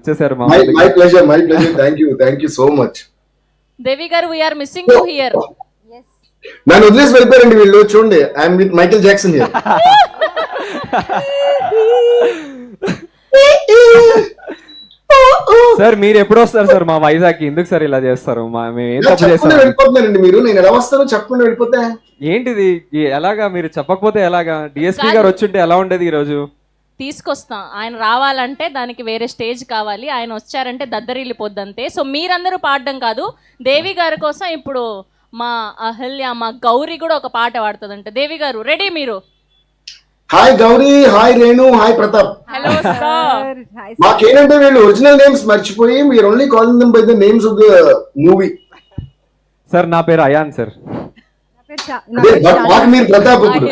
వచ్చేసారు మా my pleasure thank you so much. Devi గారు వీఆర్ మిస్సింగ్ టు హియర్. నన్ను వదిలేసి వెళ్ళిపోయారండి వీళ్ళు. చూడండి, I'm with Michael Jackson here. Sir మీరు ఎప్పుడు వస్తారు సార్ మా వైజాగ్? ఎందుకు సార్ ఇలా చేస్తారు? మేము ఏం తప్పు చేస్తాం? వెళ్ళిపోతున్నారండి మీరు. నేను ఎలా వస్తానో చెప్పకుండా వెళ్ళిపోతే ఏంటిది? ఎలాగా మీరు చెప్పకపోతే ఎలాగా? డిఎస్పీ గారు వచ్చుంటే ఎలా ఉండేది ఈ రోజు? తీసుకొస్తాం. ఆయన రావాలంటే దానికి వేరే స్టేజ్ కావాలి. ఆయన వచ్చారంటే దద్దరిల్లిపోద్దంతే. సో మీరందరూ పాడడం కాదు, దేవి గారి కోసం ఇప్పుడు మా అహల్య, మా గౌరీ కూడా ఒక పాట పాడుతుందంట. దేవి గారు రెడీ మీరు? Hi Gauri, hi Renu, hi Pratap. Hello sir. మాకేంటంటే వీళ్ళు ఒరిజినల్ నేమ్స్ మర్చిపోయి మీరు only calling them by the names of the movie. Sir నా పేరు అయాన్ సార్. మీరు ప్రతాప్. ఇప్పుడు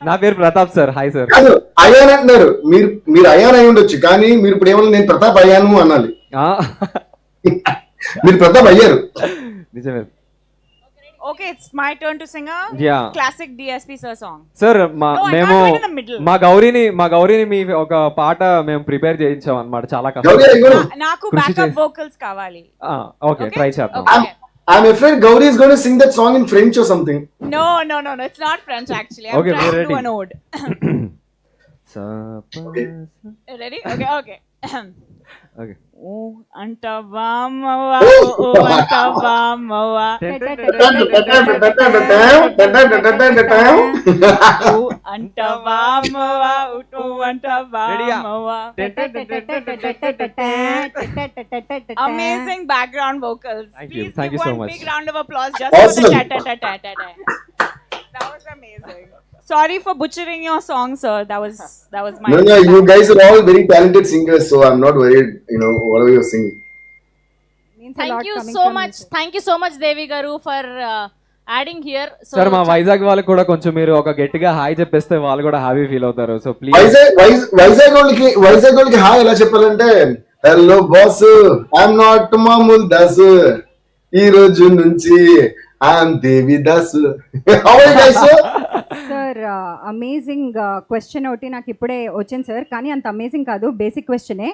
నా పేరు ప్రతాప్ సార్. Hi sir. కాదు, అయాన్ అంటున్నారు. మీరు అయాన్ అయి ఉండొచ్చు, కానీ మీరు ఇప్పుడు ఏమన్నా నేను ప్రతాప్ అయ్యాను అనాలి. మీరు ప్రతాప్ అయ్యారు. నిజమే. Okay, it's my turn to sing a classic DSP sir song. Sir మేము మా గౌరీని మీ ఒక పాట మేము ప్రిపేర్ చేయించాం అన్నమాట. చాలా కష్టం. నాకు బ్యాకప్ వోకల్స్ కావాలి. ఓకే, ట్రై చేద్దాం. I'm afraid Gauri is going to sing that song in French or something. No, it's not French actually. I'm trying to do an ode. Ready? Okay. Okay. Oh, antavamawa, antavamawa. Oh, antavamawa, antavamawa. Amazing background vocals. Thank you so much. Big round of applause just for the ta-ta-ta-ta-ta. That was amazing. Sorry for butchering your song, sir. That was my No, you guys are all very talented singers, so I'm not worried, whatever you're singing. Thank you so much Devi garu for adding here. Sir మా వైజాగ్ వాళ్ళకి కూడా కొంచెం మీరు ఒక గట్టిగా hi చెప్పేస్తే వాళ్ళు కూడా హ్యాపీ ఫీల్ అవుతారు. So please. వైజాగ్ వాళ్ళకి హాయ్ ఎలా చెప్పాలంటే, హలో బాస్, ఐఎమ్ నాట్ మామూల్ దాస్, ఈ రోజు నుంచి I'm Devi Das. Sir amazing question ఒకటి నాకు ఇప్పుడే వచ్చింది సార్, కానీ అంత అమేజింగ్ కాదు, బేసిక్ క్వశ్చనే.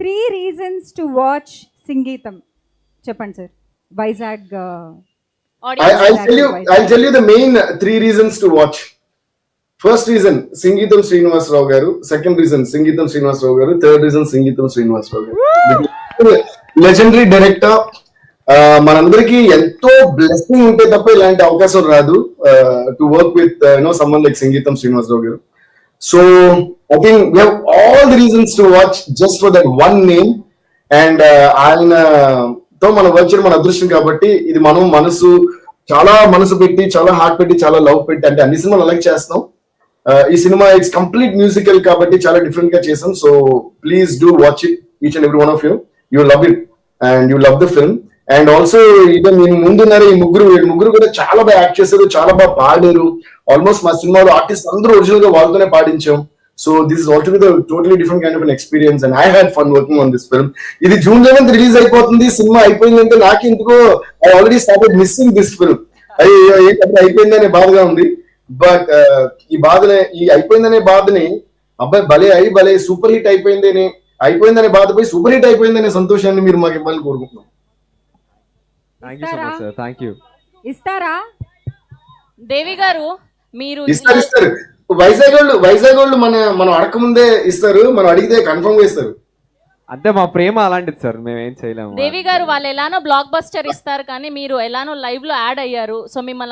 3 reasons to watch సంగీతం చెప్పండి sir. Vizag I'll tell you the main 3 reasons to watch. First reason, Sangeetam Srinivasarao garu. Second reason, Sangeetam Srinivasarao garu. Third reason, Sangeetam Srinivasarao garu. Legendary director. మనందరికి ఎంతో blessing ఉంటే తప్ప ఇలాంటి అవకాశం రాదు to work with someone like సంగీతం శ్రీనివాసరావు గారు. So I think we have all the reasons to watch just for that one name. And ఆయనతో మనం వర్క్ చేయడం మన అదృష్టం. కాబట్టి ఇది మనం చాలా మనసు పెట్టి, చాలా హార్ట్ పెట్టి, చాలా లవ్ పెట్టి, అంటే అన్ని సినిమాలు అలాగే చేస్తాం. ఈ సినిమా ఇట్స్ కంప్లీట్ మ్యూజికల్ కాబట్టి చాలా డిఫరెంట్ గా చేసాం. So please do watch it, each and every one of you. You love it and you love the film. And also ఇదే నేను ముందున్నారు ఈ ముగ్గురు కూడా చాలా బాగా యాక్ట్ చేశారు, చాలా బాగా పాడారు. ఆల్మోస్ట్ మా సినిమాలో ఆర్టిస్ట్ అందరూ ఒరిజినల్ గా వాళ్ళతోనే పాడించాం. So this is altogether totally different kind of an experience and I had fun working on this film. ఇది June 11th రిలీజ్ అయిపోతుంది. సినిమా అయిపోయిందంటే నాకు ఎందుకో I already started missing this film. అయిపోయిందనే బాధగా ఉంది. బట్ ఈ అయిపోయిందనే బాధని అబ్బాయి భలే సూపర్ హిట్ అయిపోయిందనే బాధపై సూపర్ హిట్ అయిపోయిందనే సంతోషాన్ని మీరు మాకు ఇవ్వాలని కోరుకుంటున్నాం. ఇస్తారా దేవి గారు? మీరు ఇస్తారు. వైజాగ్ వాళ్ళు మనం అడగకముందే ఇస్తారు, మనం అడిగితే కన్ఫర్మ్ గా ఇస్తారు. అంటే మా ప్రేమ అలాంటిది సార్, మేము ఏం చేయలేము. దేవి గారు వాళ్ళు ఎలానో బ్లాక్ బస్టర్ ఇస్తారు, కానీ మీరు ఎలానో లైవ్ లో యాడ్ అయ్యారు. సో మిమ్మల్ని